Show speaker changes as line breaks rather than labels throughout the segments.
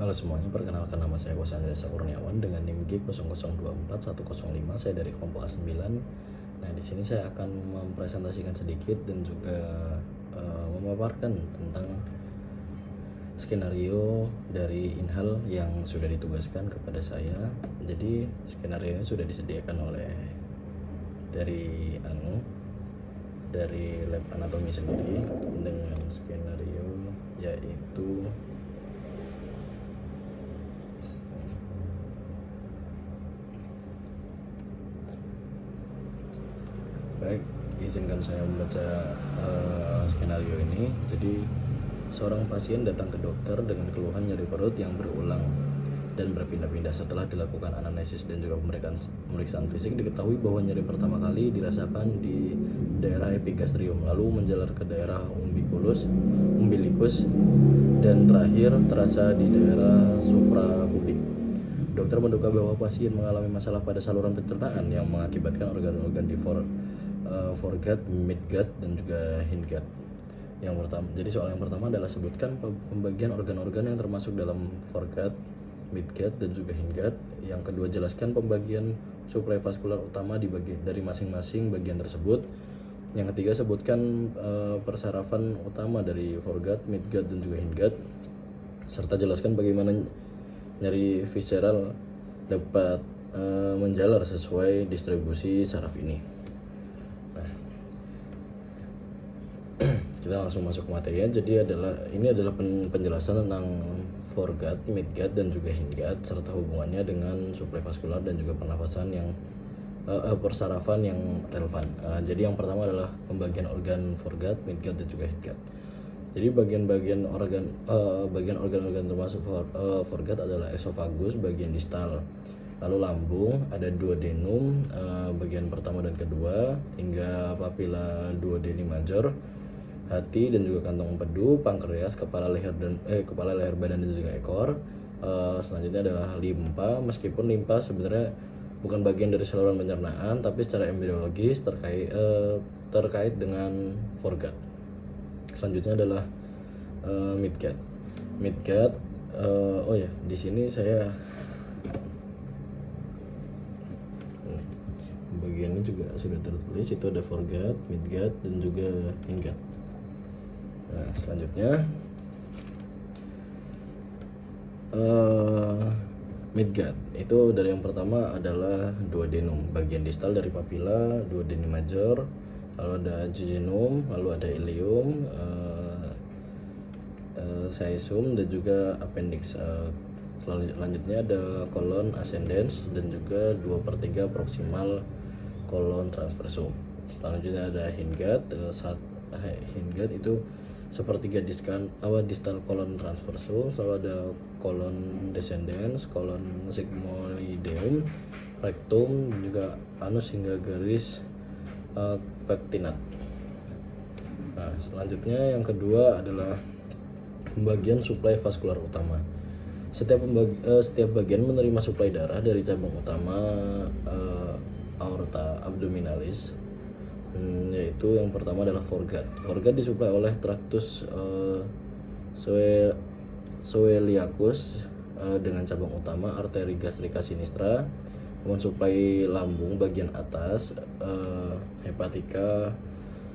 Halo semuanya, perkenalkan nama saya Kosan Desa Kurniawan dengan NIM G004105. Saya dari kelompok A9. Nah, di sini saya akan mempresentasikan sedikit dan juga memaparkan tentang skenario dari Inhal yang sudah ditugaskan kepada saya. Jadi, skenario sudah disediakan oleh dari lab anatomi sendiri dengan skenario yaitu baik, izinkan saya membaca skenario ini. Jadi, seorang pasien datang ke dokter dengan keluhan nyeri perut yang berulang dan berpindah-pindah. Setelah dilakukan anamnesis dan juga pemeriksaan fisik, diketahui bahwa nyeri pertama kali dirasakan di daerah epigastrium, lalu menjalar ke daerah umbilikus, dan terakhir terasa di daerah suprapubik. Dokter menduga bahwa pasien mengalami masalah pada saluran pencernaan yang mengakibatkan organ-organ di foregut, midgut, dan juga hindgut. Yang pertama, jadi soal yang pertama adalah sebutkan pembagian organ-organ yang termasuk dalam foregut, midgut, dan juga hindgut. Yang kedua, jelaskan pembagian suplai vaskular utama dari masing-masing bagian tersebut. Yang ketiga, sebutkan persarafan utama dari foregut, midgut, dan juga hindgut, serta jelaskan bagaimana nyeri visceral dapat menjalar sesuai distribusi saraf ini. Kita langsung masuk ke materinya. Jadi ini adalah penjelasan tentang foregut, midgut, dan juga hindgut serta hubungannya dengan suplai vaskular dan juga pernafasan yang persarafan yang relevan. Jadi yang pertama adalah pembagian organ foregut, midgut, dan juga hindgut. Jadi bagian organ-organ termasuk foregut adalah esofagus bagian distal, lalu lambung, ada duodenum bagian pertama dan kedua, hingga papila duodeni major, hati dan juga kantong empedu, pankreas, kepala leher badan dan juga ekor. Selanjutnya adalah limpa. Meskipun limpa sebenarnya bukan bagian dari saluran pencernaan, tapi secara embriologis terkait dengan foregut. Selanjutnya adalah midgut. Di sini saya bagian ini juga sudah tertulis, itu ada foregut, midgut, dan juga hindgut. Nah, selanjutnya midgut itu dari yang pertama adalah duodenum, bagian distal dari papila duodeni major, lalu ada jejunum, lalu ada ileum, caecum, dan juga appendix. Selanjutnya ada colon ascendens dan juga 2/3 proximal colon transversum. Selanjutnya ada hindgut. Hindgut itu sepertiga distal colon transversum, selalu ada colon descendens, colon sigmoideum, rectum, juga anus hingga garis pectinat. Nah, selanjutnya yang kedua adalah pembagian suplai vaskular utama. Setiap bagian menerima suplai darah dari cabang utama aorta abdominalis, yaitu yang pertama adalah foregut. Foregut disuplai oleh tractus coeliacus dengan cabang utama arteri gastrica sinistra, mensuplai lambung bagian atas hepatica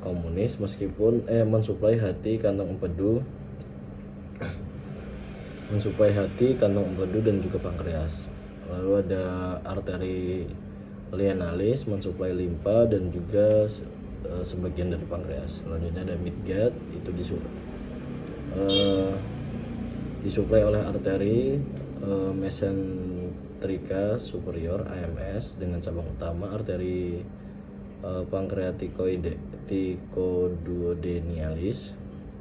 communis, mensuplai hati, kantong empedu, dan juga pankreas. Lalu ada arteri lienalis, mensuplai limpa dan juga sebagian dari pankreas. Selanjutnya ada midgut, itu disuplai oleh arteri mesenterica superior AMS dengan cabang utama arteri pancreaticoduodenialis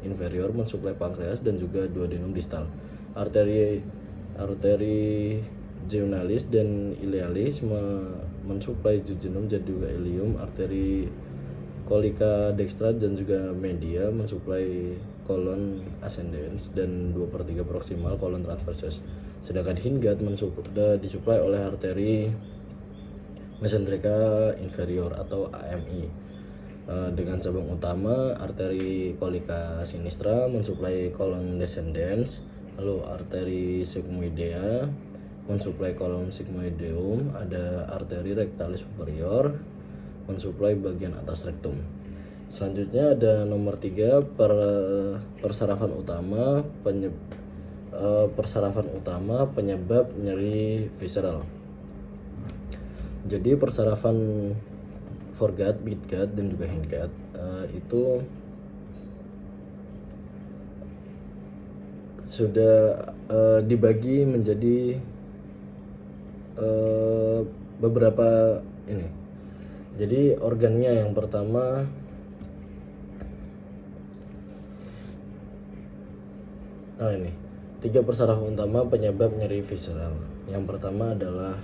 inferior, mensuplai pankreas dan juga duodenum distal. Arteri jejunales dan ilealis mensuplai jejunum dan juga ileum. Arteri colica dextra dan juga media mensuplai colon ascendens dan 2/3 proximal colon transversus. Sedangkan hindgut disuplai oleh arteri mesenterica inferior atau AMI dengan cabang utama arteri colica sinistra mensuplai colon descendens Lalu arteri sigmoidea mensuplai kolom sigmoideum, ada arteri rectalis superior mensuplai bagian atas rektum. Selanjutnya ada nomor 3, persarafan utama penyebab nyeri visceral. Jadi persarafan foregut, midgut, dan juga hindgut itu sudah dibagi menjadi beberapa ini. Jadi organnya yang pertama ini 3 persarafan utama penyebab nyeri visceral. Yang pertama adalah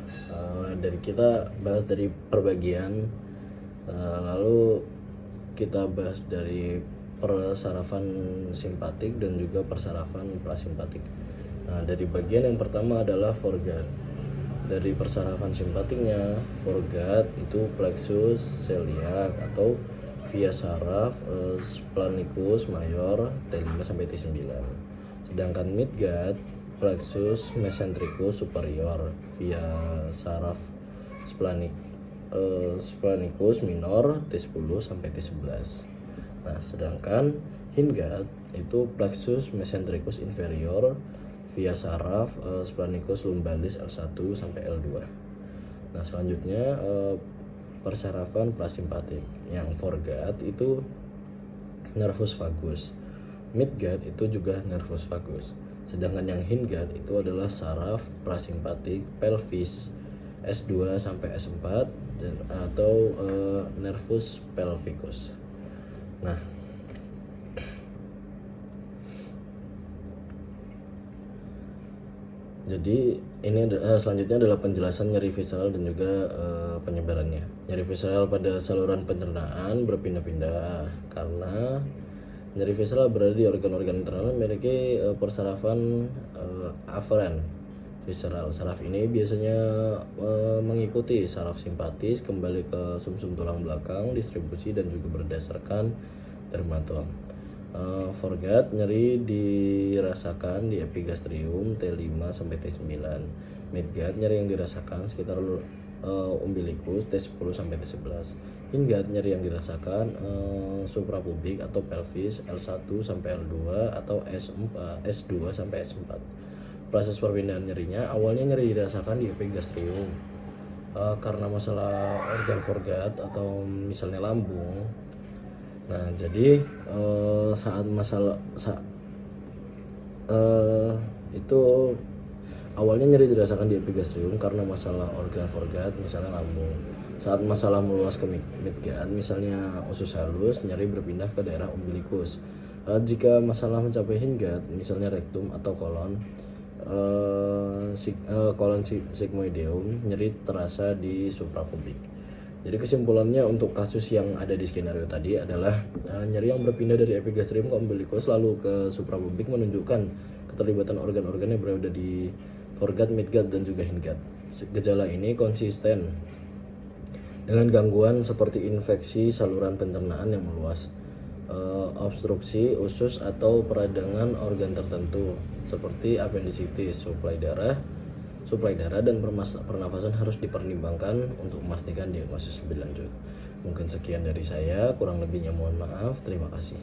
kita bahas dari perbagian, lalu kita bahas dari persarafan simpatik dan juga persarafan parasimpatik. Nah, dari bagian yang pertama adalah foregut. Dari persarafan simpatiknya, foregut itu plexus celiac atau via saraf splanicus mayor T5 sampai T9. Sedangkan midgut plexus mesentericus superior via saraf splanicus minor T10 sampai T11. Nah, sedangkan hindgut itu plexus mesentericus inferior via saraf splanicus lumbalis L1 sampai L2. Nah, selanjutnya persarafan parasimpatik. Yang foregut itu nervus vagus, midgut itu juga nervus vagus. Sedangkan yang hindgut itu adalah saraf parasimpatik pelvis S2 sampai S4 atau nervus pelvicus. Nah, jadi ini selanjutnya adalah penjelasan nyeri visceral dan juga penyebarannya. Nyeri visceral pada saluran pencernaan berpindah-pindah karena nyeri visceral berada di organ-organ internal memiliki persarafan afferent visceral. Saraf ini biasanya mengikuti saraf simpatis kembali ke sumsum tulang belakang, distribusi dan juga berdasarkan dermatom. Foregut nyeri dirasakan di epigastrium T5 sampai T9. Midgut nyeri yang dirasakan sekitar umbilikus T10 sampai T11. Hindgut nyeri yang dirasakan suprapubik atau pelvis L1 sampai L2 atau S2 sampai S4. Proses perpindahan nyerinya awalnya nyeri dirasakan di epigastrium karena masalah organ foregut atau misalnya lambung. Nah, jadi itu awalnya nyeri dirasakan di epigastrium karena masalah organ foregut misalnya lambung. Saat masalah meluas ke midgut misalnya usus halus, nyeri berpindah ke daerah umbilikus. Jika masalah mencapai hindgut misalnya rektum atau kolon sigmoideum, nyeri terasa di suprapubik. Jadi kesimpulannya untuk kasus yang ada di skenario tadi adalah nyeri yang berpindah dari epigastrium ke umbilikus lalu ke suprapubik menunjukkan keterlibatan organ-organ yang berada di foregut, midgut, dan juga hindgut. Gejala ini konsisten dengan gangguan seperti infeksi saluran pencernaan yang meluas, obstruksi usus atau peradangan organ tertentu seperti appendicitis, suplai darah dan pernafasan harus dipertimbangkan untuk memastikan diagnosis lebih lanjut. Mungkin sekian dari saya, kurang lebihnya mohon maaf. Terima kasih.